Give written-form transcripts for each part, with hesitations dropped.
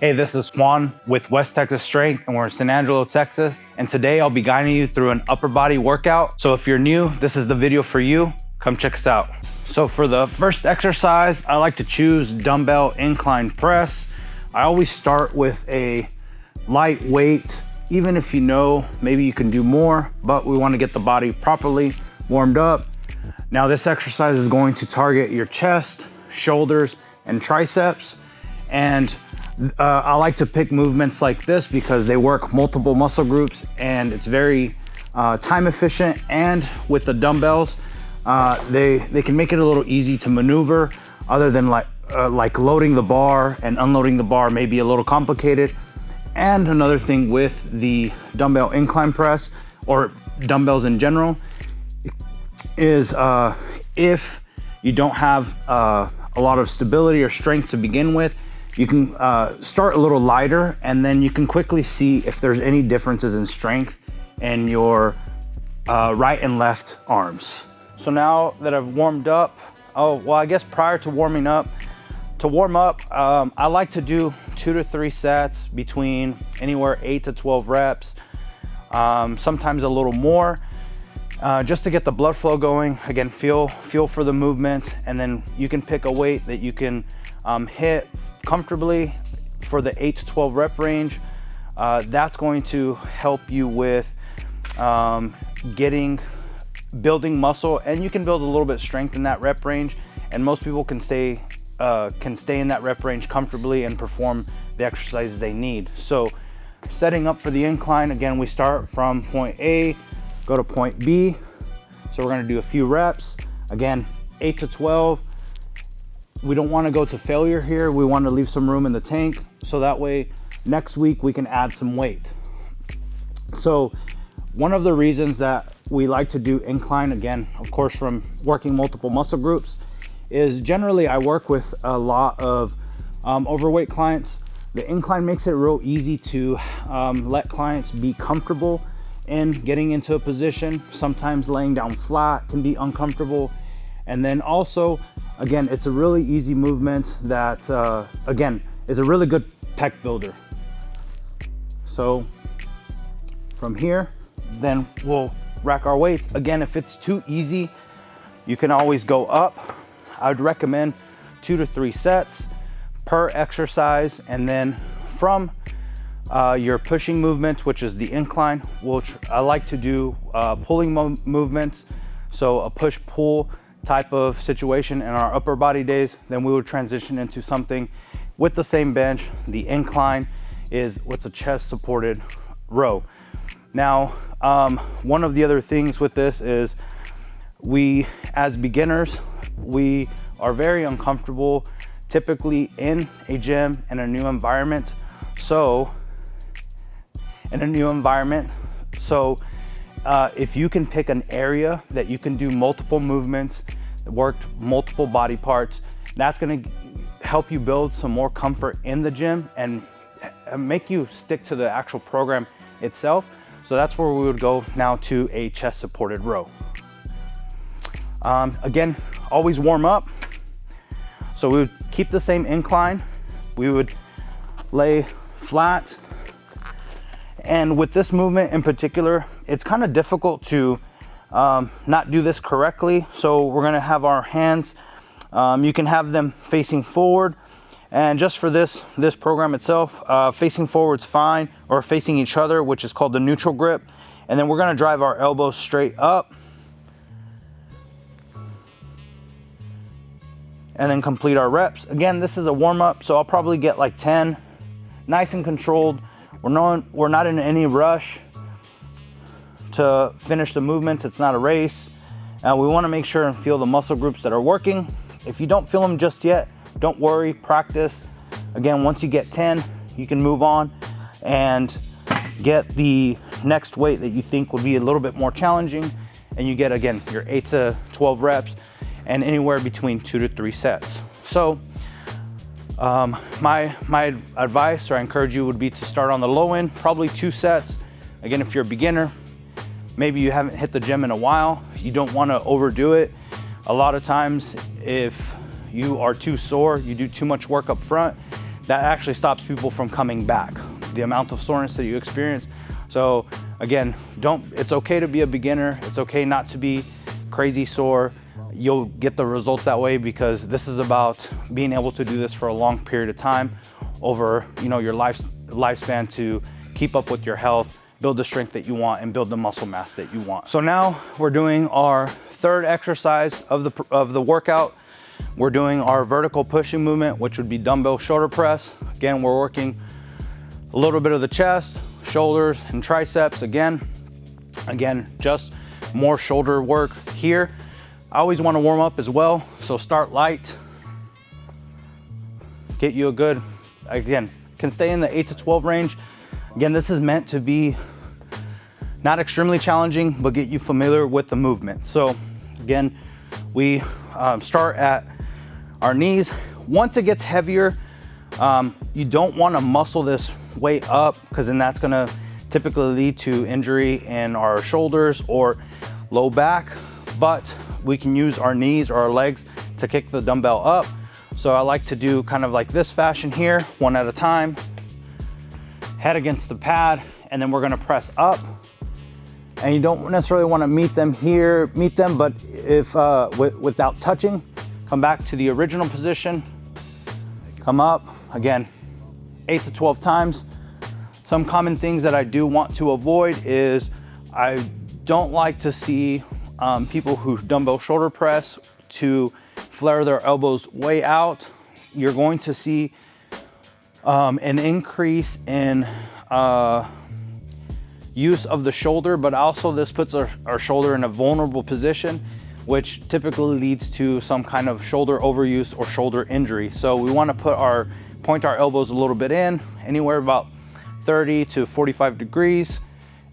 Hey, this is Juan with West Texas Strength, and we're in San Angelo, Texas. And today I'll be guiding you through an upper body workout. So if you're new, this is the video for you. Come check us out. So for the first exercise, I like to choose dumbbell incline press. I always start with a light weight, even if you know maybe you can do more, but we want to get the body properly warmed up. Now this exercise is going to target your chest, shoulders, and triceps. And I like to pick movements like this because they work multiple muscle groups and it's very time efficient. And with the dumbbells, they can make it a little easy to maneuver, other than like loading the bar and unloading the bar may be a little complicated. And another thing with the dumbbell incline press, or dumbbells in general, is if you don't have a lot of stability or strength to begin with, you can start a little lighter, and then you can quickly see if there's any differences in strength in your right and left arms. So now that I've warmed up, I guess prior to warming up, I like to do 2 to 3 sets between anywhere 8 to 12 reps, sometimes a little more, just to get the blood flow going. Again, feel for the movement, and then you can pick a weight that you can hit comfortably for the 8 to 12 rep range. That's going to help you with building muscle, and you can build a little bit of strength in that rep range, and most people can stay in that rep range comfortably and perform the exercises they need. So setting up for the incline, again, we start from point A, go to point B. So we're gonna do a few reps, again, 8 to 12. We don't want to go to failure here. We want to leave some room in the tank, so that way next week we can add some weight. So one of the reasons that we like to do incline, again, of course, from working multiple muscle groups, is generally I work with a lot of overweight clients. The incline makes it real easy to let clients be comfortable in getting into a position. Sometimes laying down flat can be uncomfortable. And then also, again, it's a really easy movement that, again, is a really good pec builder. So from here, then we'll rack our weights. Again, if it's too easy, you can always go up. I would recommend 2 to 3 sets per exercise. And then from your pushing movement, which is the incline, I like to do pulling movements. So a push-pull type of situation in our upper body days. Then we would transition into something with the same bench. The incline is what's a chest supported row. Now, one of the other things with this is we, as beginners, we are very uncomfortable typically in a gym, in a new environment. So if you can pick an area that you can do multiple movements, work multiple body parts, that's gonna help you build some more comfort in the gym and make you stick to the actual program itself. So that's where we would go now to a chest supported row. Again, always warm up. So we would keep the same incline. We would lay flat. And with this movement in particular, it's kind of difficult to not do this correctly. So we're gonna have our hands, you can have them facing forward. And just for this program itself, facing forward's fine, or facing each other, which is called the neutral grip. And then we're gonna drive our elbows straight up. And then complete our reps. Again, this is a warm up, so I'll probably get like 10, nice and controlled. We're not in any rush to finish the movements. It's not a race. We want to make sure and feel the muscle groups that are working. If you don't feel them just yet, don't worry, practice. Again, once you get 10, you can move on and get the next weight that you think would be a little bit more challenging. And you get, again, your 8 to 12 reps and anywhere between 2 to 3 sets. So my advice, or I encourage you, would be to start on the low end, probably 2 sets. Again, if you're a beginner, maybe you haven't hit the gym in a while, you don't want to overdo it. A lot of times, if you are too sore, you do too much work up front, that actually stops people from coming back, the amount of soreness that you experience. So again, it's okay to be a beginner. It's okay not to be crazy sore. You'll get the results that way, because this is about being able to do this for a long period of time over, you know, your lifespan, to keep up with your health, build the strength that you want, and build the muscle mass that you want. So now we're doing our third exercise of the workout. We're doing our vertical pushing movement, which would be dumbbell shoulder press. Again, we're working a little bit of the chest, shoulders, and triceps. Again, just more shoulder work here. I always want to warm up as well, so start light. Get you a good, again, can stay in the 8 to 12 range. Again, this is meant to be not extremely challenging, but get you familiar with the movement. So again, we start at our knees. Once it gets heavier, you don't want to muscle this way up, because then that's going to typically lead to injury in our shoulders or low back. But we can use our knees or our legs to kick the dumbbell up. So I like to do kind of like this fashion here, one at a time, head against the pad, and then we're going to press up. And you don't necessarily want to meet them, but if without touching, come back to the original position, come up, again, 8 to 12 times. Some common things that I do want to avoid is I don't like to see people who dumbbell shoulder press to flare their elbows way out. You're going to see an increase in use of the shoulder, but also this puts our shoulder in a vulnerable position, which typically leads to some kind of shoulder overuse or shoulder injury. So we want to point our elbows a little bit in, anywhere about 30 to 45 degrees,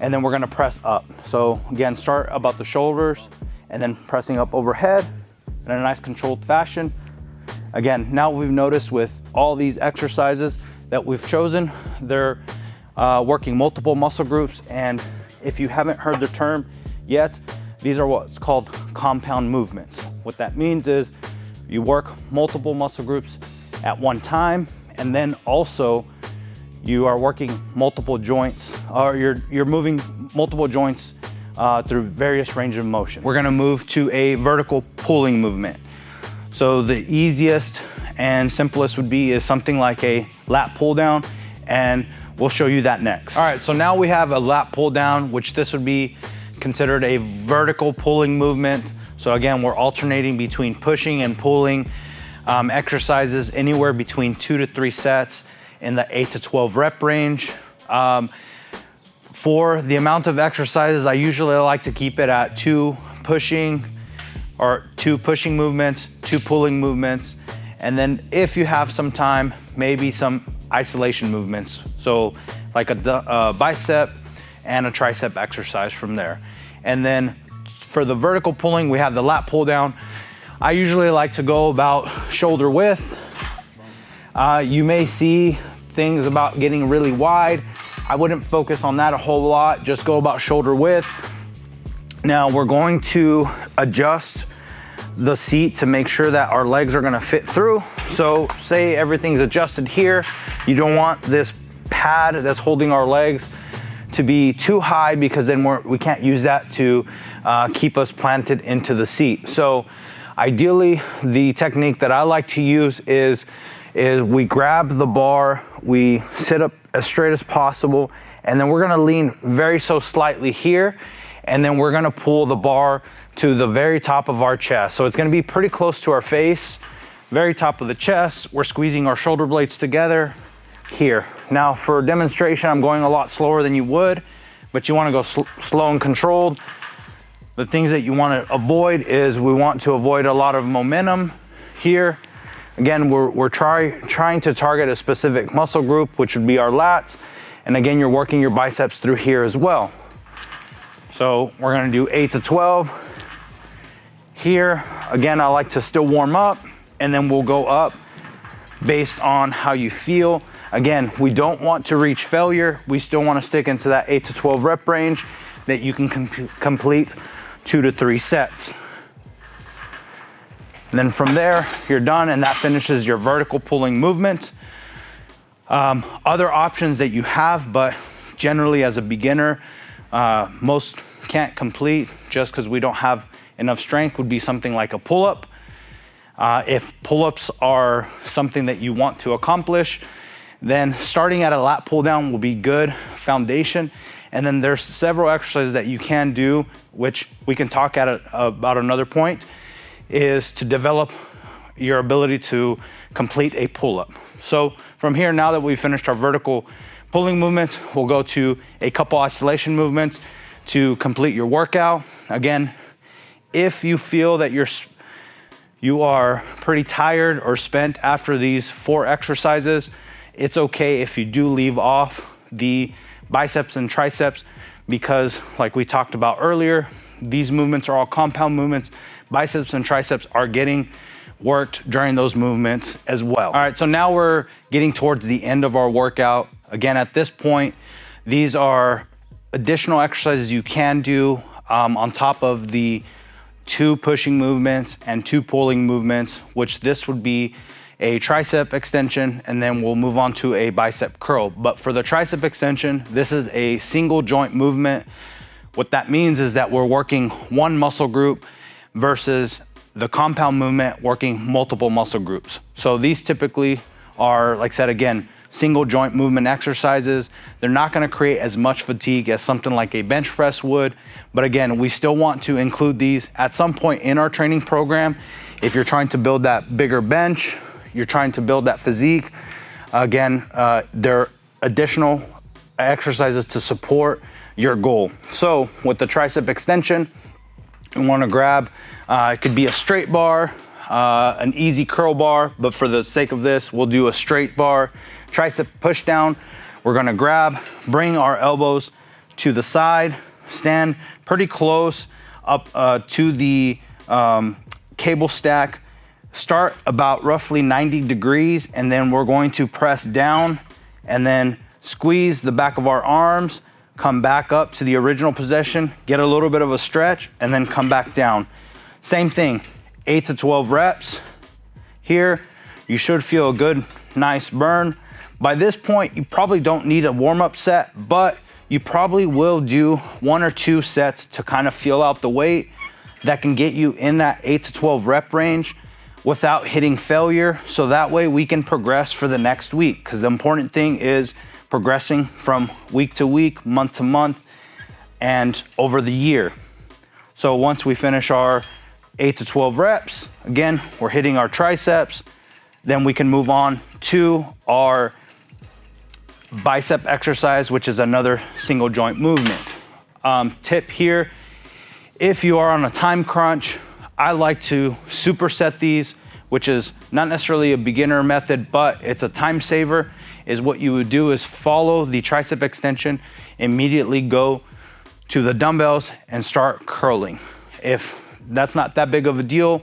and then we're going to press up. So again, start about the shoulders and then pressing up overhead in a nice controlled fashion. Again, now we've noticed with all these exercises that we've chosen, they're working multiple muscle groups. And if you haven't heard the term yet, these are what's called compound movements. What that means is you work multiple muscle groups at one time, and then also you are working multiple joints, or you're moving multiple joints through various range of motion. We're gonna move to a vertical pulling movement. So the easiest and simplest would be something like a lat pull down, and we'll show you that next. All right, so now we have a lat pull down, which this would be considered a vertical pulling movement. So again, we're alternating between pushing and pulling exercises, anywhere between 2 to 3 sets in the 8 to 12 rep range. For the amount of exercises, I usually like to keep it at 2 pushing movements, 2 pulling movements, and then if you have some time, maybe some isolation movements. So like a bicep and a tricep exercise from there. And then for the vertical pulling, we have the lat pull down. I usually like to go about shoulder width. You may see things about getting really wide. I wouldn't focus on that a whole lot, just go about shoulder width. Now we're going to adjust the seat to make sure that our legs are gonna fit through. So say everything's adjusted here, you don't want this pad that's holding our legs to be too high, because then we can't use that to keep us planted into the seat. So ideally, the technique that I like to use is we grab the bar, we sit up as straight as possible, and then we're gonna lean so slightly here, and then we're gonna pull the bar to the very top of our chest. So it's gonna be pretty close to our face, very top of the chest. We're squeezing our shoulder blades together here. Now for demonstration, I'm going a lot slower than you would, but you wanna go slow and controlled. The things that you wanna avoid is we want to avoid a lot of momentum here. Again, we're trying to target a specific muscle group, which would be our lats. And again, you're working your biceps through here as well. So we're gonna do 8 to 12. Here, again, I like to still warm up, and then we'll go up based on how you feel. Again, we don't want to reach failure. We still want to stick into that 8 to 12 rep range that you can complete 2 to 3 sets. And then from there, you're done, and that finishes your vertical pulling movement. Other options that you have, but generally as a beginner, most can't complete just because we don't have enough strength, would be something like a pull-up. If pull-ups are something that you want to accomplish, then starting at a lat pull down will be good foundation. And then there's several exercises that you can do, which we can talk about another point, is to develop your ability to complete a pull-up. So from here, now that we've finished our vertical pulling movements, we'll go to a couple oscillation movements to complete your workout. Again, if you feel that you are pretty tired or spent after these 4 exercises, it's okay if you do leave off the biceps and triceps, because like we talked about earlier, these movements are all compound movements. Biceps and triceps are getting worked during those movements as well. All right, so now we're getting towards the end of our workout. Again, at this point, these are additional exercises you can do on top of the 2 pushing movements and 2 pulling movements, which this would be a tricep extension, and then we'll move on to a bicep curl. But for the tricep extension, this is a single joint movement. What that means is that we're working one muscle group versus the compound movement working multiple muscle groups. So these typically are, like I said, again, single joint movement exercises. They're not gonna create as much fatigue as something like a bench press would. But again, we still want to include these at some point in our training program. If you're trying to build that bigger bench, you're trying to build that physique, again, there are additional exercises to support your goal. So with the tricep extension, you wanna grab, it could be a straight bar, an easy curl bar, but for the sake of this, we'll do a straight bar. Tricep push down, we're gonna grab, bring our elbows to the side, stand pretty close up to the cable stack, start about roughly 90 degrees, and then we're going to press down and then squeeze the back of our arms, come back up to the original position, get a little bit of a stretch, and then come back down. Same thing, 8 to 12 reps. Here, you should feel a good, nice burn. By this point, you probably don't need a warm-up set, but you probably will do 1 or 2 sets to kind of feel out the weight that can get you in that 8 to 12 rep range without hitting failure. So that way we can progress for the next week, because the important thing is progressing from week to week, month to month, and over the year. So once we finish our 8 to 12 reps, again, we're hitting our triceps, then we can move on to our bicep exercise, which is another single joint movement. Tip here, if you are on a time crunch, I like to superset these, which is not necessarily a beginner method, but it's a time saver. Is what you would do is follow the tricep extension, immediately go to the dumbbells and start curling. If that's not that big of a deal,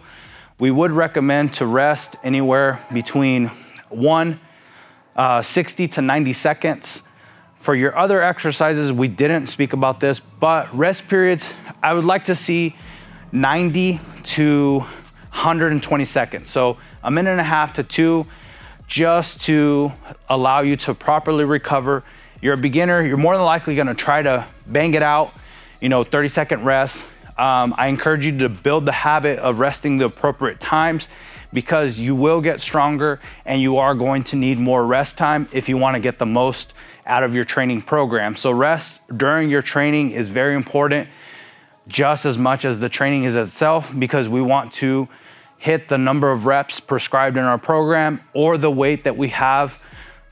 we would recommend to rest anywhere between 60 to 90 seconds. For your other exercises, we didn't speak about this, but rest periods, I would like to see 90 to 120 seconds. So 1.5 minutes to 2, just to allow you to properly recover. You're a beginner, you're more than likely gonna try to bang it out, 30-second rest. I encourage you to build the habit of resting the appropriate times, because you will get stronger and you are going to need more rest time if you want to get the most out of your training program. So rest during your training is very important, just as much as the training is itself, because we want to hit the number of reps prescribed in our program or the weight that we have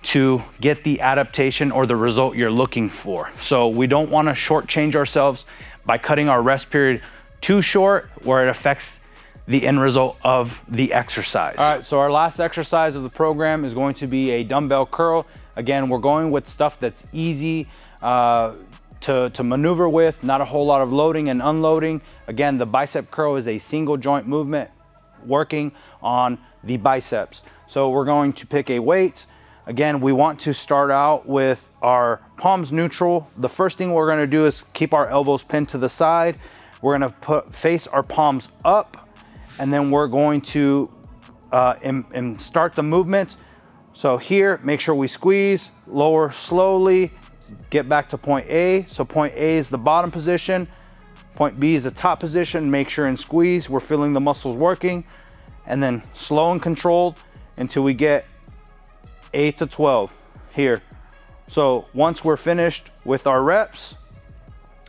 to get the adaptation or the result you're looking for. So we don't want to shortchange ourselves by cutting our rest period too short where it affects the end result of the exercise. All right, so our last exercise of the program is going to be a dumbbell curl. Again, we're going with stuff that's easy to maneuver with, not a whole lot of loading and unloading. Again, the bicep curl is a single joint movement working on the biceps. So we're going to pick a weight. Again, we want to start out with our palms neutral. The first thing we're gonna do is keep our elbows pinned to the side. We're gonna face our palms up, and then we're going to start the movement So here, make sure we squeeze, lower slowly, get back to point A. So point A is the bottom position, point B is the top position. Make sure and squeeze, we're feeling the muscles working, and then slow and controlled until we get 8 to 12 here. So once we're finished with our reps,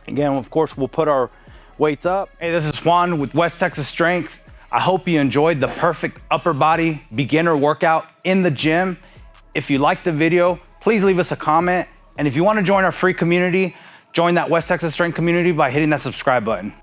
again, of course, we'll put our weights up. Hey, this is Juan with West Texas Strength. I hope you enjoyed the perfect upper body beginner workout in the gym. If you liked the video, please leave us a comment. And if you want to join our free community, join that West Texas Strength community by hitting that subscribe button.